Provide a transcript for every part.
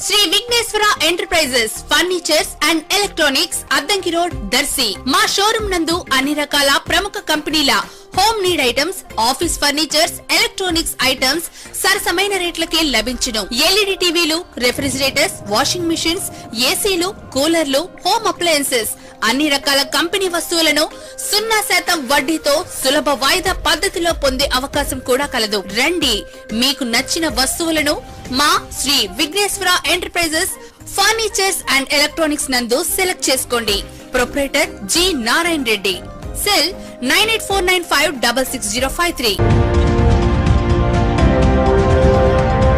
Shri Vighneshwara enterprises furnitures and electronics Addanki road Darsi. మా showroom నందు అన్ని రకాల ప్రముఖ కంపెనీల home need items, office furnitures, electronics items సరసమైన రేట్లకే లభించును. ఎల్ఈడి టీవీలు, రెఫ్రిజిరేటర్స్, వాషింగ్ మిషన్స్, ఏసీలు, కూలర్లు, హోమ్ అప్లయన్సెస్ అన్ని రకాల కంపెనీ వస్తువులను 0% వడ్డీతో సులభ వాయిదా పద్ధతిలో పొందే అవకాశం కూడా కలదు. రండి, మీకు నచ్చిన వస్తువులను మా Shri Vighneshwara enterprises furnitures and electronics నందు సెలెక్ట్ చేసుకోండి. Proprietor G Narayana Reddy. Cell 9849566053.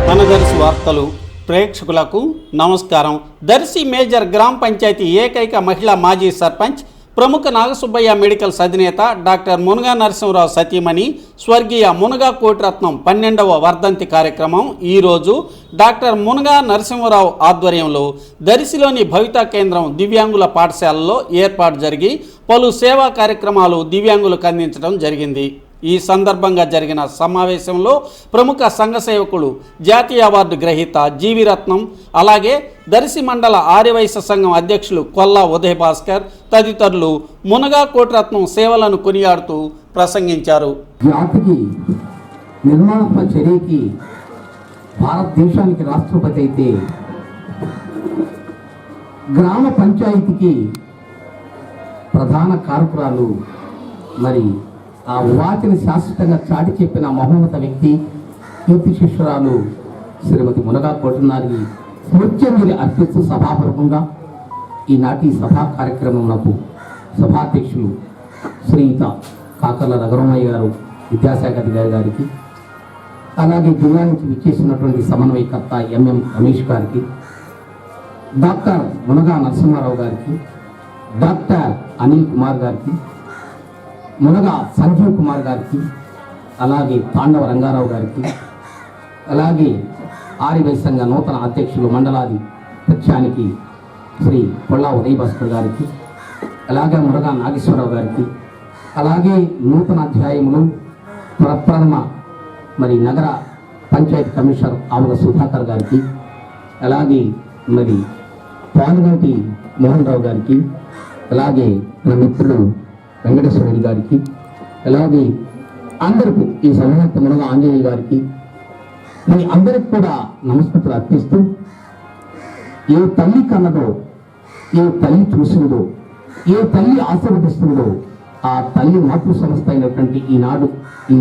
మన దర్శి వార్తలు ప్రేక్షకులకు నమస్కారం. దర్శి మేజర్ గ్రామ పంచాయతీ ఏకైక మహిళా మాజీ సర్పంచ్, ప్రముఖ నాగసుబ్బయ్య మెడికల్స్ అధినేత డాక్టర్ మునగా నరసింహరావు సతీమణి స్వర్గీయ మునగా కోటిరత్నం 12వ వర్ధంతి కార్యక్రమం ఈరోజు డాక్టర్ మునగా నరసింహరావు ఆధ్వర్యంలో దర్శిలోని భవితా కేంద్రం దివ్యాంగుల పాఠశాలలో ఏర్పాటు జరిగి పలు సేవా కార్యక్రమాలు దివ్యాంగులకు అందించడం జరిగింది. ఈ సందర్భంగా జరిగిన సమావేశంలో ప్రముఖ సంఘ సేవకులు, జాతీయ అవార్డు గ్రహీత జీవిరత్నం, అలాగే దర్శి మండల ఆర్యవైశ్య సంఘం అధ్యక్షులు కొల్లా ఉదయ భాస్కర్ తదితరులు మునగా కోటిరత్నం సేవలను కొనియాడుతూ ప్రసంగించారు. జాతికి నిర్మాణ చర్యకి భారతదేశానికి రాష్ట్రపతి అయితే గ్రామ పంచాయతీకి ప్రధాన కారకురాలు, మరి ఆ వాటిని శాశ్వతంగా చాటి చెప్పిన మహోన్నత వ్యక్తి, కీర్తి శిష్యురాలు శ్రీమతి మునగా కోటినారికి స్మృత్యంజలి అర్పిస్తూ సభాపూర్వకంగా ఈనాటి సభా కార్యక్రమంలో సభాధ్యక్షులు శ్రీయుత కాకర్ల రఘురామయ్య గారు, విద్యాశాఖ అధికారి గారికి, అలాగే జిల్లా నుంచి విచ్చేసినటువంటి సమన్వయకర్త ఎంఎం రమేష్ గారికి, డాక్టర్ మునగా నరసింహారావు గారికి, డాక్టర్ అనిల్ కుమార్ గారికి, మునగా సంజీవ్ కుమార్ గారికి, అలాగే తాండవ రంగారావు గారికి, అలాగే ఆర్యవైశ్య సంఘ నూతన అధ్యక్షులు మండలాది పక్షానికి శ్రీ కొల్లా ఉదయ భాస్కర్ గారికి, అలాగే మునగా నాగేశ్వరరావు గారికి, అలాగే నూతన అధ్యాయములు ప్రప్రథమ మరి నగర పంచాయతీ కమిషనర్ ఆవుల సుధాకర్ గారికి, అలాగే మరి పానుగంటి మోహన్ రావు గారికి, అలాగే నా మిత్రుడు వెంకటేశ్వర రెడ్డి గారికి, అలాగే అందరికీ ఈ సమూహత మునగా ఆంజనేయ గారికి, మరి అందరికి కూడా నమస్కారాలు అర్పిస్తూ, ఏ తల్లి కన్నదో, ఏ తల్లి చూసిందో, ఏ తల్లి ఆశీర్వదిస్తుందో ఆ తల్లి మాతృ సంస్థ అయినటువంటి ఈనాడు ఈ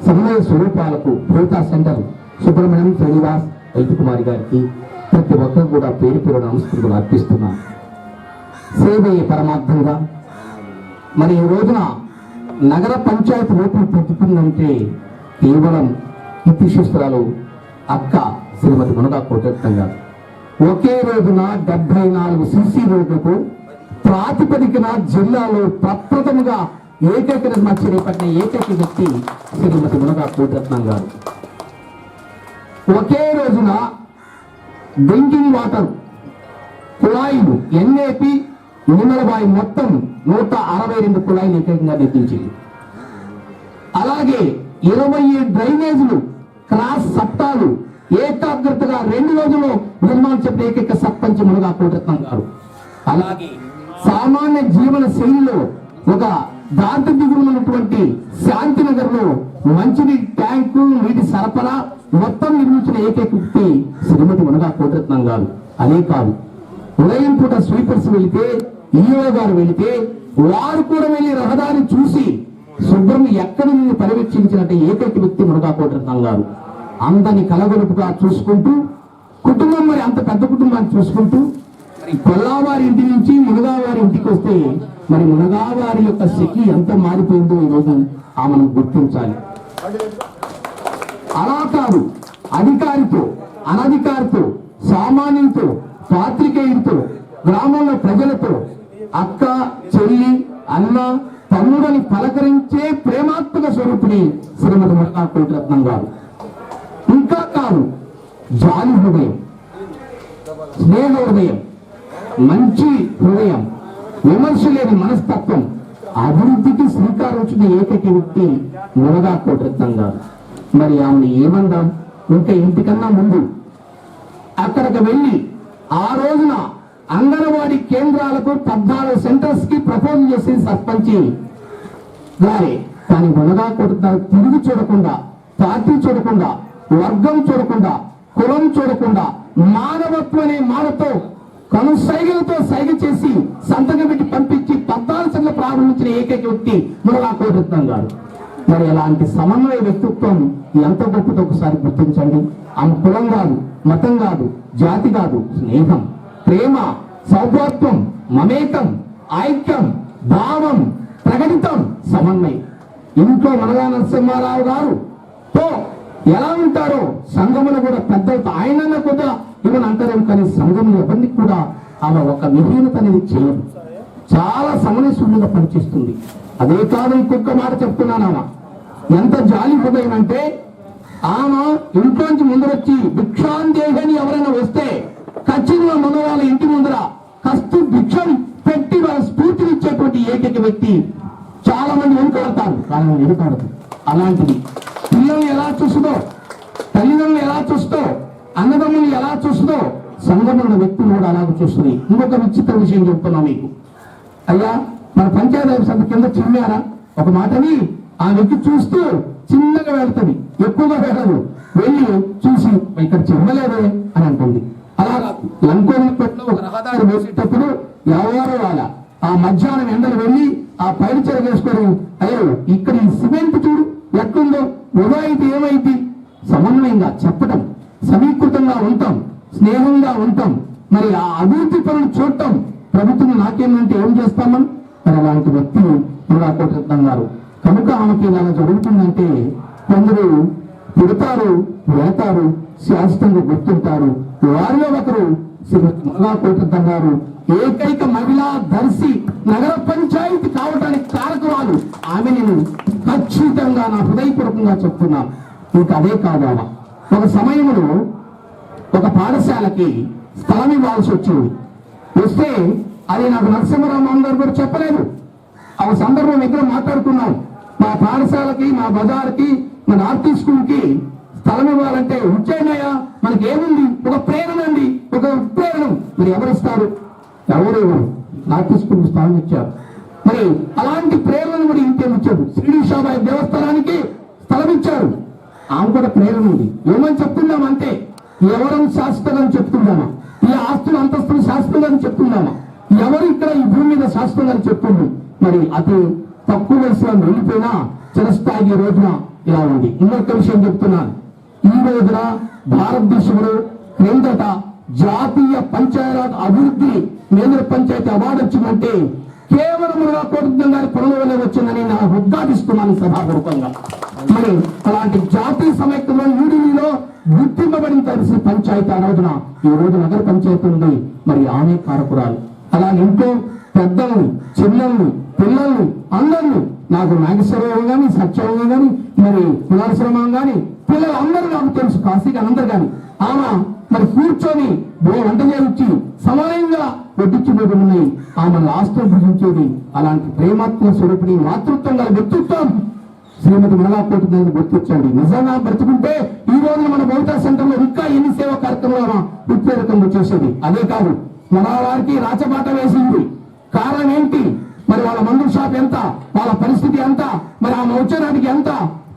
సమన్వయ స్వరూపాలకు భూతా సెంటర్ సుబ్రహ్మణ్యం శ్రీనివాస్ వైద్యకుమారి గారికి ప్రతి ఒక్కరు కూడా పేరు పేరు నమస్కారాలు అర్పిస్తున్నాను. సేవే పరమార్థంగా మరి ఈ రోజున నగర పంచాయతీ రూపం పెట్టుకుందంటే కేవలం కీర్తిశిస్తురాలు అక్క శ్రీమతి మునగా కోటిరత్నం గారు. ఒకే రోజున 74 సిసి రోడ్లకు ప్రాతిపదికన జిల్లాలో ప్రప్రథముగా ఏకైక నిర్మాణ చేపట్టిన ఏకైక వ్యక్తి శ్రీమతి మునగా కోటిరత్నం గారు. ఒకే రోజున డ్రింకింగ్ వాటర్ కుళాయిలు ఎన్ఏపి నిమలబాయి మొత్తం 162 కుళాయిలు ఏకైకంగా నిర్మించింది. అలాగే 20 డ్రైనేజీలు క్రాస్ సప్తాలు ఏకాగ్రతగా 2 రోజుల్లో నిర్మాణం చెప్పిన ఏకైక సర్పంచ్ మునగా కోటిరత్నం గారు. అలాగే సామాన్య జీవన శైలిలో ఒక దాంత దిగురున్నటువంటి శాంతినగర్ లో మంచినీటి ట్యాంకు, నీటి సరఫరా మొత్తం నిర్మించిన ఏకైక వ్యక్తి శ్రీమతి మునగా కోటిరత్నం గారు. అనే కాదు, ఉదయం పూట స్వీపర్స్ వెళితే, ఈఓ గారు వెళితే వారు కూడా వెళ్ళి రహదారి చూసి శుభ్రం ఎక్కడి నుండి పర్యవేక్షించినట్టు ఏకైక వ్యక్తి మునగా కోటిరత్నం గారు. అందరిని కలగొలుపుగా చూసుకుంటూ, కుటుంబం మరి అంత పెద్ద కుటుంబాన్ని చూసుకుంటూ, మరి కొల్లావారి ఇంటి నుంచి మునగావారి ఇంటికి వస్తే మరి మునగావారి యొక్క శక్తి ఎంత మారిపోయిందో ఈరోజు మనం గుర్తించాలి. అలా కాదు, అధికారితో, అనధికారితో, సామాన్యులతో, పాత్రికేయులతో, గ్రామంలో ప్రజలతో అక్క, చెల్లి, అన్న, తమ్ముడని పలకరించే ప్రేమాత్మక స్వరూపిణి శ్రీమతి మునగా కోటిరత్నం గారు. ఇంకా కాదు, జాలి హృదయం, స్నేహ హృదయం, మంచి హృదయం, విమర్శ లేని మనస్తత్వం, అభివృద్ధికి శ్రీకారం చుట్టిన ఏకైక వ్యక్తి మునగా కోటిరత్నం గారు. మరి ఆమెను ఏమందాం? ఇంకా ఇంటికన్నా ముందు అక్కడికి వెళ్ళి ఆ రోజున అంగన్వాడీ కేంద్రాలకు 14 సెంటర్స్ కి ప్రపోజ్ చేసి సర్పంచ్ గారే. కానీ ఉండగా కొడుతా తిరిగి చూడకుండా, పార్టీ చూడకుండా, వర్గం చూడకుండా, కులం చూడకుండా, మానవత్వం అనే మానతో కనుసైగలతో సైగ చేసి సంతకం పెట్టి పంపించి 14 సెంటర్లు ప్రారంభించిన ఏకైక వ్యక్తి మునగా కోటరత్నం గారు. మరి అలాంటి సమన్వయ వ్యక్తిత్వం ఎంత గొప్పతో ఒకసారి గుర్తించండి. ఆమె కులం కాదు, మతం కాదు, జాతి కాదు, స్నేహం, ప్రేమ, సౌభాగ్యం, మమేకం, ఐక్యం, భావం, ప్రకటితం, సమన్వయం. ఇంట్లో మనగా నరసింహారావు గారు తో ఎలా ఉంటారో సంఘములు కూడా పెద్ద ఆయన కూడా ఇవన్నీ అంటారేమో, కానీ సంఘంలో ఎవరిని కూడా ఆమె ఒక విహీనత అనేది చేయదు. చాలా సమన్వయశూన్యంగా పనిచేస్తుంది. అదే కాదు, ఇంకొక మాట చెప్తున్నాను, ఆమె ఎంత జాలి హృదయం అంటే ఆమె ఇంట్లోంచి ముందరొచ్చి భిక్షాందేహని ఎవరైనా వస్తే ఖచ్చితంగా మన వాళ్ళ ఇంటి ముందర కస్తు భిక్షం పెట్టి వాళ్ళ స్ఫూర్తినిచ్చేటువంటి ఏకైక వ్యక్తి. చాలా మంది వెనుకాడతారు, కానీ వెనుకాడదు. అలాంటిది పిల్లల్ని ఎలా చూస్తుందో, తల్లిదండ్రులు ఎలా చూస్తో, అన్నదమ్ములు ఎలా చూస్తుందో సంఘమున్న వ్యక్తులు కూడా అలాగే చూస్తుంది. ఇంకొక విచిత్ర విషయం చెప్తున్నా మీకు. అయ్యా, మన పంచాయతీ సభ కింద చిమ్మారా ఒక మాటని ఆ వ్యక్తి చూస్తూ చిన్నగా వెళ్తుంది, ఎక్కువగా వెళ్ళదు. వెళ్ళి చూసి ఇక్కడ చిమ్మలేదే అని అంటుంది. అలా లంకోనిపేటలో ఒక రహదారి వేసేటప్పుడు ఎవరో వాళ్ళ ఆ మధ్యాహ్నం ఎండలు వెళ్ళి ఆ పైరు చెర వేసుకొని, అయ్యో ఇక్కడ ఈ సిమెంట్ చూడు ఎట్లుందో, వృధా అయితే ఏమైంది, సమన్వయంగా చెప్పటం, సమీకృతంగా ఉంటాం, స్నేహంగా ఉంటాం. మరి ఆ అభివృద్ధి పనులు చూడటం ప్రభుత్వం నాకేమంటే ఏం చేస్తామని. మరి అలాంటి వ్యక్తి మునగా కోటరత్నం గారు. కనుక ఆమెకి ఇలా జరుగుతుందంటే కొందరు పుడతారు, వెళతారు, శాశ్వతంగా గుర్తుంటారు. వారిలో ఒకరు శ్రీమతి మునగా కోటరత్నం గారు ఏకైక మహిళా దర్శి నగర పంచాయతీ కావడానికి కారకురాలు ఆమె. నేను ఖచ్చితంగా నా హృదయపూర్వకంగా చెప్తున్నాను. ఇంకా అదే కాదు, ఒక సమయంలో ఒక పాఠశాలకి స్థలం ఇవ్వాల్సి వచ్చింది. వస్తే అది నాకు నరసింహరావు గారు కూడా చెప్పలేదు. ఆ సందర్భం ఇక్కడ మాట్లాడుకున్నాం. మా పాఠశాలకి, మా బజార్కి, మన ఆర్టీ స్కూల్ కి స్థలం ఇవ్వాలంటే ఉచ్చేనయ్యా మనకి ఏముంది, ఒక ప్రేరణ అండి, ఒక ఉత్ప్రేరణం. మరి ఎవరిస్తారు? ఎవరు ఆర్టీ స్కూల్ స్థలం ఇచ్చారు. మరి అలాంటి ప్రేరణ కూడా ఇంకేం ఇచ్చారు. షిరిడి సాయిబాబా దేవస్థానానికి స్థలం ఇచ్చారు. ఆమె కూడా ప్రేరణ ఉంది. ఏమని చెప్తున్నాం అంటే ఎవరం శాశ్వతంగా చెప్తున్నామా, ఈ ఆస్తులు అంతస్తులు శాశ్వతంగా చెప్తున్నామా, ఎవరు ఇక్కడ ఈ భూమి మీద శాశ్వతంగా చెప్తుంది. మరి అతి తక్కువ వయసులో వెళ్ళిపోయినా చిరస్థాయి రోజున ఇలా ఉంది. ఇంకొక విషయం చెప్తున్నాను. ఈ రోజున భారతదేశంలో క్రిందట జాతీయ పంచాయత్ అభివృద్ధి కేంద్ర పంచాయతీ అవార్డు వచ్చిందంటే కేవలం కోటరత్నం గారి పనుల వల్లే వచ్చిందని నా ఉద్ఘాటిస్తున్నాను సభాపూర్వకంగా. మరి అలాంటి జాతీయ సమైక్యంలో యూడీలో గుర్తింపబడిన పరిస్థితి పంచాయతీ ఆ రోజున ఈ రోజు నగర పంచాయతీ ఉంది. మరి ఆమె కారకురాలు. అలాగే ఇంట్లో పెద్దల్ని, చిన్నల్ని, పిల్లల్ని అందరినీ, నాకు నాగేశ్వరరావు గాని, సత్యరావు గాని, మరి కుమారశ్రమం గాని, పిల్లలు అందరూ నాకు తెలుసు, కాశీగా అందరు కానీ ఆమె మరి కూర్చొని వంట చేయించి సమయంగా వడ్డించిపోతూ ఉన్నాయి. ఆమె లాస్ట్ భుజించేది. అలాంటి ప్రేమాత్మ స్వరూపిణి, మాతృత్వం గల వ్యక్తిత్వం శ్రీమతి మునగా కోటరత్నం గుర్తించండి. నిజంగా బ్రతుకుంటే ఈ రోజు మన బహుశా సెంటర్ లో ఇంకా ఎన్ని సేవా కార్యక్రమాలు ఉత్ప్రేరకంగా చేసేది. అదే కాదు, మన వారికి రాచబాట వేసింది. కారణం ఏంటి? మరి వాళ్ళ మందుల షాప్ ఎంత, వాళ్ళ పరిస్థితి ఎంత, మరి ఆ మౌచరానికి ఎంత.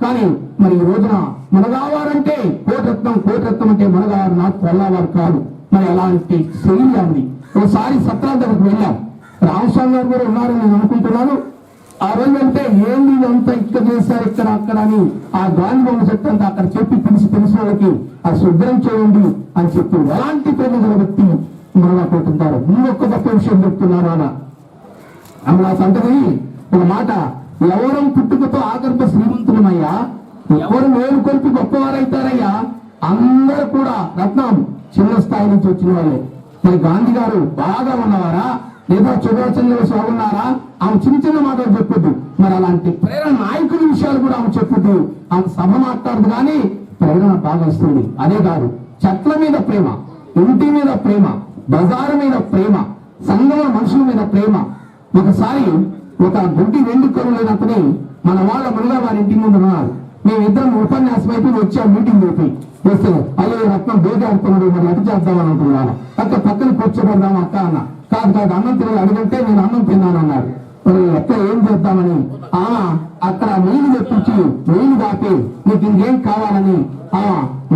కానీ మరి ఈ రోజున మునగావారంటే కోటరత్నం, కోటరత్నం అంటే మునగావారు, నాకు కొల్లవారు కాదు. మరి అలాంటి శైలి అంది. ఒకసారి సత్రాల దగ్గరకు వెళ్ళాం. రామస్వామి గారు కూడా ఉన్నారని నేను అనుకుంటున్నాను. ఆ రోజు వెళ్తే ఏంది అంతా ఇక్కడ చేశారు, ఇక్కడ అక్కడ అని ఆ గాంధీ బొమ్మ చెట్టు అంతా అక్కడ చెప్పి తెలిసిన వాళ్ళకి ఆ శుభ్రం చేయండి అని చెప్పి ఎలాంటి ప్రేమ గల వ్యక్తి మునగా కోటరత్నం. ఇంకొక గొప్ప విషయం చెప్తున్నారు. ఆమె సంతది ఒక మాట, ఎవరం పుట్టుకతో ఆగర్భ శ్రీమంతులమయ్యా, ఎవరు మేలు కొలిపి గొప్పవారైతారయ్యా, అందరూ కూడా రత్నం చిన్న స్థాయి నుంచి వచ్చిన వాళ్ళే. మరి గాంధీ గారు బాగా ఉన్నవారా, లేదా సుభాష్ చంద్రబోస్ ఉన్నారా? ఆమె చిన్న చిన్న మాటలు చెప్పొద్దు. మరి అలాంటి ప్రేరణ నాయకుల విషయాలు కూడా ఆమె చెప్పొద్దు. ఆమె సభ మాట్లాడదు కానీ ప్రేరణ బాగా ఇస్తుంది. అదే కాదు, చెట్ల మీద ప్రేమ, ఇంటి మీద ప్రేమ, బజారు మీద ప్రేమ, సంఘంలో మనుషుల మీద ప్రేమ. ఒకసారి ఒక గుడ్డి 2 కళ్ళు లేనప్పుడు మన వాళ్ళ మునగా వారి ఇంటి ముందు ఉన్నారు. మేమిద్దరం ఉపన్యాసం అయిపోయి వచ్చాం మీటింగ్ అయిపోయి. వస్తే అయ్యో రత్నం బేగాడుతున్నాడు, మరి ఎటు చేద్దామని అనుకున్నాను. అక్క పక్కన కూర్చోబెడదాం అక్క అన్న. కాదు కాదు, అన్నం తినాలి అడిగితే నేను అన్నం తిన్నాను అన్నాడు. మరి ఎక్క ఏం చేద్దామని అక్కడ నీళ్లు తెప్పించి నీళ్లు దాపి నీకు ఇంకేం కావాలని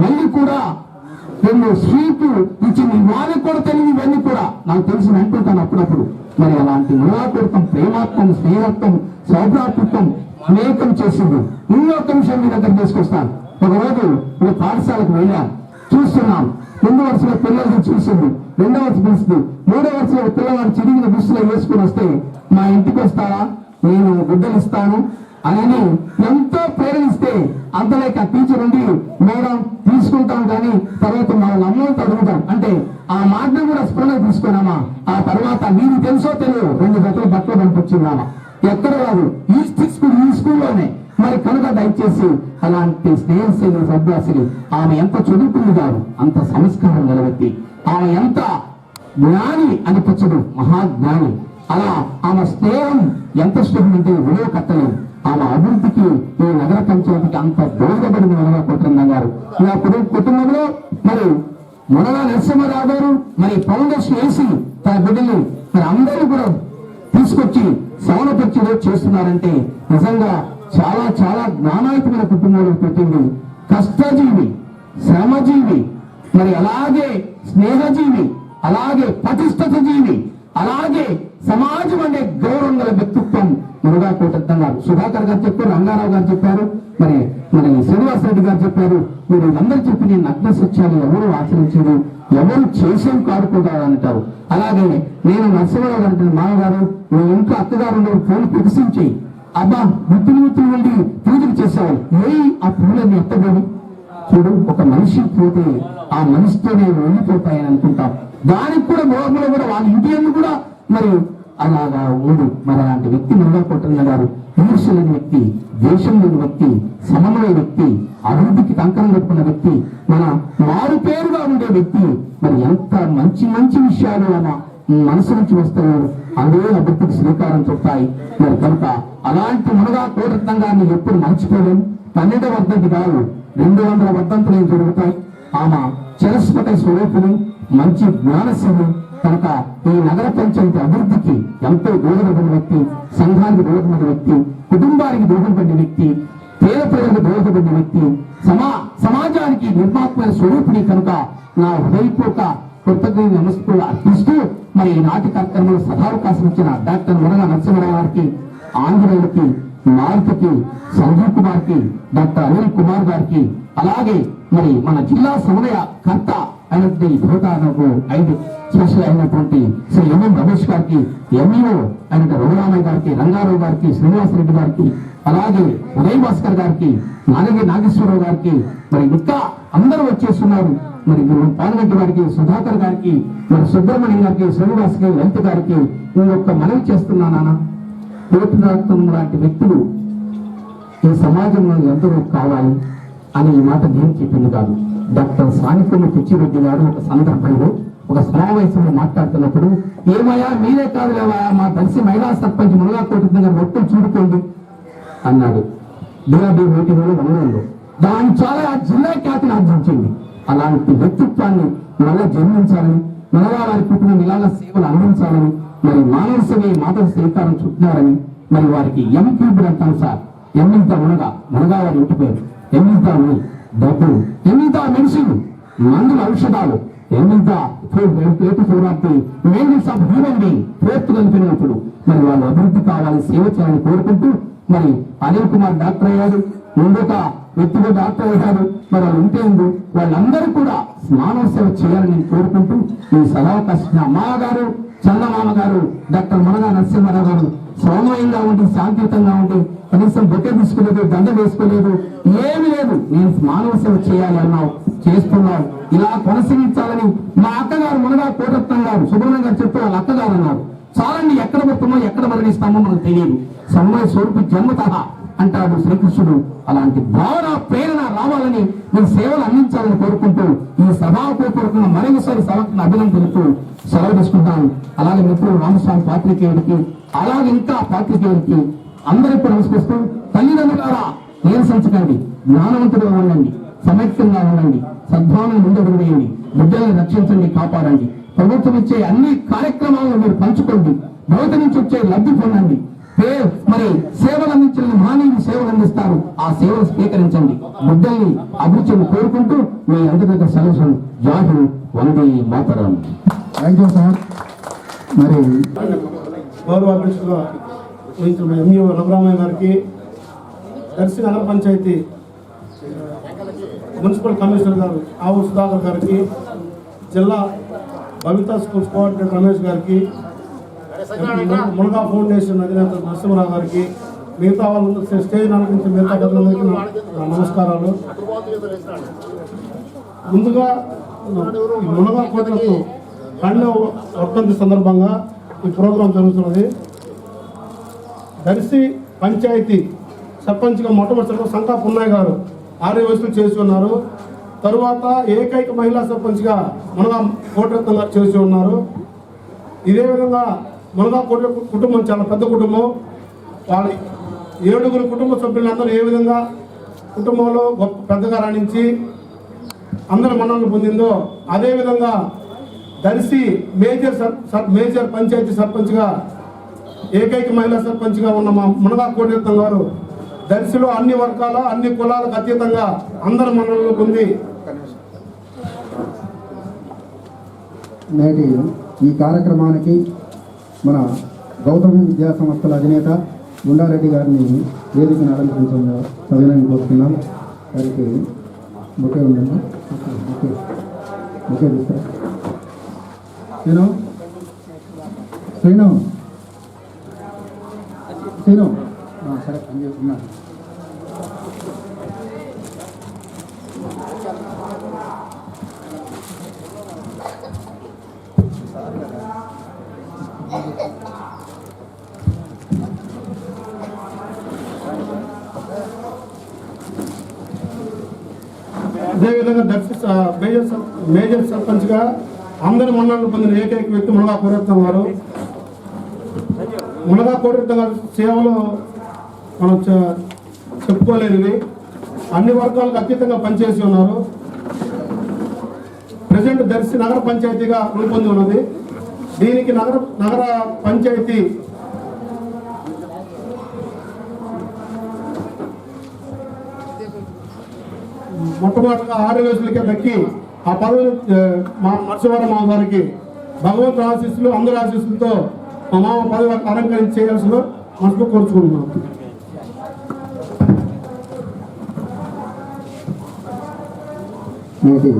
మళ్ళీ కూడా రెండు స్వీట్లు ఇచ్చింది. వాళ్ళకి కూడా తెలియదు ఇవన్నీ కూడా నాకు తెలిసి అంటుంటాను అప్పుడప్పుడు. మరి అలాంటి మునాకృతం, ప్రేమాత్మం, స్నేహత్వం, సౌభ్రాతృత్వం అనేకం చేసింది. ఇంకొక విషయం మీ దగ్గర తీసుకొస్తాను. ఒకరోజు ఒక పాఠశాలకు వెళ్ళాను, చూస్తున్నాం. ముందు వరుసలో పిల్లల్ని చూసింది, రెండో వరుస పిలుస్తుంది, మూడో వరుసలో పిల్లవాడు చిరిగిన దుస్తులో వేసుకుని వస్తే మా ఇంటికి వస్తావా, నేను గుడ్డలు ఇస్తాను అని ఎంతో ప్రేరణిస్తే అంతలేక టీచర్ ఉండి మేడం తీసుకుంటాం కానీ తర్వాత మా అమ్మతో అడుగుతాం అంటే ఆ మాటను కూడా స్పృహ తీసుకున్నామా. ఆ తర్వాత మీరు తెలుసో తెలియదు 2 జతలు బట్టలు పంపించున్నామా. ఎక్కడ కాదు, ఈ స్కూల్లోనే. మరి కనుక దయచేసి అలాంటి స్నేహశీలి సద్వాసిని ఆమె ఎంత చదువుకుంది కాదు, అంత సంస్కారం నిలబెట్టి ఆమె ఎంత జ్ఞాని అనిపించదు, మహాజ్ఞాని. అలా ఆమె స్నేహం ఎంత స్నేహం అంటే విలువ కట్టలేదు. ఆమె అభివృద్ధికి ఈ నగర పంచాయతీకి అంత దోహదపడింది మునగా కోటరత్నం గారు. ఇలా కుటుంబంలో మరి మునగా నరసింహారావు గారు మరి ఫౌండేషన్ వేసి తన బిడ్డలు మరి అందరూ కూడా తీసుకొచ్చి సవనపరిచయం చేస్తున్నారంటే నిజంగా చాలా చాలా జ్ఞానాయుతమైన కుటుంబంలో పెట్టింది. కష్టజీవి, శ్రమజీవి, మరి అలాగే స్నేహజీవి, అలాగే పటిష్టత జీవి, అలాగే సమాజం అంటే గౌరవం గల వ్యక్తిత్వం మునగా కోటరత్నం గారు. సుధాకర్ గారు చెప్పారు, రంగారావు గారు చెప్పారు, మరి శ్రీనివాసరెడ్డి గారు చెప్పారు. మీరు అందరూ చెప్పి నేను నగ్న సత్యాలు ఎవరు ఆచరించారు, ఎవరు చేసేం కాడుకుంటారు అంటారు. అలాగే నేను నరసింహరావు గారు అంటే మామగారు మీ ఇంట్లో అత్తగారు ఫోన్ ప్రదర్శించి అబ్బా ముత్తులు వెళ్ళి పూజలు చేసేవాళ్ళు. ఆ పూలని ఎత్తబడి చూడు, ఒక మనిషి పోతే ఆ మనిషితోనే వెళ్ళిపోతాయని అనుకుంటాం. దానికి కూడా గోపులో కూడా వాళ్ళ ఇంటి కూడా మరి అలాగా ఉండు. మరి అలాంటి వ్యక్తి మునగా కోటరత్నం గారు ఈర్ష్య లేని వ్యక్తి, ద్వేషం లేని వ్యక్తి, సమన్వయ వ్యక్తి, అభివృద్ధికి కంకణం కట్టుకున్న వ్యక్తి, మన మారు పేరుగా ఉండే వ్యక్తి. మరి ఎంత మంచి మంచి విషయాలు మన మనసు నుంచి వస్తాయో అదే అభివృద్ధికి శ్రీకారం చుట్టాయి. మరి కనుక అలాంటి మునగా కోటరత్నం గారిని ఎప్పుడు మర్చిపోలేం. 12వ వర్ధంతి కాదు, 200 వర్ధంతులు ఏం జరుగుతాయి. ఆమె చిరస్మృత స్వరూపుని, మంచి జ్ఞానశీలి. కనుక ఈ నగర పంచాయతీ అభివృద్ధికి ఎంతో దోహదపడిన వ్యక్తి, సంఘానికి దోహదపడిన వ్యక్తి, కుటుంబానికి దోహదపడిన వ్యక్తి, పేద ప్రజలకు దోహదపడిన వ్యక్తి, సమాజానికి నిర్మాత్మైన స్వరూపిణి. కనుక నా హృదయపూర్వక కృతజ్ఞత నమస్కారాలు అర్పిస్తూ మరి ఈనాటి కార్యక్రమంలో సదావకాశం ఇచ్చిన డాక్టర్ మునగా నరసింహారావు గారికి, ఆంజనేయులకి, మారుతికి, సంజీవ్ కుమార్ కి, డాక్టర్ అనిల్ కుమార్ గారికి, అలాగే మరి మన జిల్లా సమన్వయ కర్త అయినటువంటి భూతానకు 5 స్పెషల్ అయినటువంటి శ్రీ ఎంఎం రమేష్ గారికి, ఎంఈఓ అయినటువంటి రఘురామయ్య గారికి, రంగారావు గారికి, శ్రీనివాసరెడ్డి గారికి, అలాగే ఉదయ్ భాస్కర్ గారికి, నాగేశ్వరరావు గారికి, మరి ఇంకా అందరూ వచ్చేస్తున్నారు. మరి పాల్గొంటే వారికి, సుధాకర్ గారికి, మరి సుబ్రహ్మణ్యం గారికి, శ్రీనివాస్ గారి, లలిత గారికి ఇంకొక మనవి చేస్తున్నానా. కోటరత్నం లాంటి వ్యక్తులు ఈ సమాజంలో ఎందరో కావాలి అని ఈ మాట నేను చెప్పింది కాదు. డాక్టర్ సానికొమ్మ పిచ్చిరెడ్డి గారు ఒక సందర్భంలో ఒక సమావేశంలో మాట్లాడుతున్నప్పుడు, ఏమయ్యా మీరే కాదులేవా మా దర్శి మహిళా సర్పంచ్ మునగా కోటరత్నం గారు మొత్తం చూడుకోండి అన్నాడు. డిఆర్డీ మీటింగ్ లో రంగంలో దాని చాలా జిల్లా ఖ్యాతిని ఆర్జించింది. అలాంటి వ్యక్తిత్వాన్ని మళ్ళా జన్మించాలని, మళ్ళా వారి కుటుంబం ఇలాగా సేవలు అందించాలని, మరి మానవ సేవ మాధవ శ్రీకారం చుట్టినారని, మరి వారికి ఎంపీ అంటాను సార్. ఎమ్మింతా మునగా వారి ఇంటి పేరు. ఎమ్మింతా డబ్బులు, ఎమ్మింతా మెడిసిన్, మందుల ఔషధాలు, ఎమ్మింతా మెయిన్స్ ఆఫ్ హ్యూమన్ బీయింగ్ పూర్తి కలిపినప్పుడు మరి వాళ్ళు అభివృద్ధి కావాలి, సేవ చేయాలని కోరుకుంటూ మరి అనిల్ కుమార్ డాక్టర్ అయ్యాడు, ముందొక వ్యక్తిగా డాక్టర్ అయ్యాడు. మరి వాళ్ళు ఉంటే వాళ్ళందరూ కూడా మానవ సేవ చేయాలని నేను కోరుకుంటూ ఈ సదావకాశం అమ్మగారు, చందమామ గారు, డాక్టర్ మునగా నరసింహారావు గారు సౌమ్యంగా ఉండి, శాంతియుతంగా ఉండి, కనీసం బొట్టే తీసుకోలేదు, దండ వేసుకోలేదు, ఏమి లేదు. నేను మానవ సేవ చేయాలి అన్నావు, చేస్తున్నావు, ఇలా కొనసాగించాలని మా అక్కగారు మునగా కోటరత్నం గారు, సుబ్రహ్మణ్యం గారు చెప్పి వాళ్ళ అక్కగారు అన్నారు. చాలండి, ఎక్కడ పోతామో ఎక్కడ మరణిస్తామో మనకు తెలియదు. సమయ స్వరూపి జన్మతః అంటాడు శ్రీకృష్ణుడు. అలాంటి భావన, ప్రేరణ రావాలని మీరు సేవలు అందించాలని కోరుకుంటూ ఈ సభాపూర్వకంగా మరొకసారి సభకు అభినందనతో సెలవు తీసుకుంటాను. అలాగే మిత్రులు రామస్వామి పాత్రికేయుడికి, అలాగే ఇంకా పాత్రికేయుడికి అందరికీ నమస్కరిస్తూ, తల్లిదండ్రులారా నీరసించకండి, జ్ఞానవంతుడుగా ఉండండి, సమైక్యంగా ఉండండి. సద్భావన ముందడుగు వేయండి, బిడ్డలను రక్షించండి, కాపాడండి. ప్రభుత్వం ఇచ్చే అన్ని కార్యక్రమాలను మీరు పంచుకోండి, బయట నుంచి వచ్చే లబ్ధి పొందండి. మరి సేవలు అందించిన మానవులు సేవలు అందిస్తారు, ఆ సేవలు స్వీకరించండి. బిడ్డల్ని అభిరుచిని కోరుకుంటూ మీ అంతర్గత సొల్యూషన్ జాహు Vande Mataram. Thank you sir. మరి గౌరవ అధ్యక్షులుగా వహించిన ఎంఈఓ రఘురామయ్య గారికి, దర్శి నగర పంచాయతీ మున్సిపల్ కమిషనర్ గారు ఆవు సుధాకర్ గారికి, జిల్లా భవితా స్కూల్స్ కోఆర్డినేటర్ రమేష్ గారికి, మునగా ఫౌండేషన్ అధినేత నరసింహరావు గారికి, మిగతా వాళ్ళు స్టేజ్ అనుకుంటే మిగతా పెద్దలందరికీ నమస్కారాలు. ముందుగా ఈ మునగా కోట్లకు పండుగ వర్ధంతి సందర్భంగా ఈ ప్రోగ్రాం జరుగుతున్నది. దర్శి పంచాయతీ సర్పంచ్గా మొట్టమొదటిసారిగా సంకా పున్నయ్య గారు 6 వయసులు చేసి ఉన్నారు. తరువాత ఏకైక మహిళా సర్పంచ్గా మునగా కోటిరత్నం గారు చేసి ఉన్నారు. ఇదే విధంగా మునగా కోటి కుటుంబం చాలా పెద్ద కుటుంబం. వాళ్ళ 7 కుటుంబ సభ్యులందరూ ఏ విధంగా కుటుంబంలో గొప్ప పెద్దగా రాణించి అందరి మన్ననలు పొందిందో, అదేవిధంగా దర్శి మేజర్ పంచాయతీ సర్పంచ్గా ఏకైక మహిళా సర్పంచ్గా ఉన్న మా మునగా కోటిరత్నం గారు దర్శిలో అన్ని వర్గాల అన్ని కులాలకు అతీతంగా అందరి మన్ననలు పొంది నేటి ఈ కార్యక్రమానికి మన గౌతమి విద్యా సంస్థల అధినేత గుండారెడ్డి గారిని వేదికను అలంకరించగా సవినయంగా కోరుతున్నాం. వారికి బొకే ఉందండి, బొకే తీస్తారా? శ్రీను సరే పని చేస్తున్నా. అదేవిధంగా దర్శి మేజర్ సర్పంచ్గా అందరి మన్ననలు పొందిన ఏకైక వ్యక్తి మునగా కోటిరత్నం గారు. మునగా కోటిరత్నం గారి సేవలు మనం చెప్పుకోలేనివి, అన్ని వర్గాలకు అతీతంగా పనిచేసి ఉన్నారు. ప్రజెంట్ దర్శి నగర పంచాయతీగా రూపొంది ఉన్నది. దీనికి నగర పంచాయతీ మొట్టమొదటిగా 6 వయసులకే దక్కి ఆ పదవి మా నరసింహారావు మామ గారికి భగవంతుడు ఆశీస్సులు, అందరి ఆశీస్సులతో మా మామ పదవి అలంకరించి చేయాల్సిందో మనసు కోరుచుకుంటున్నాం. నేటి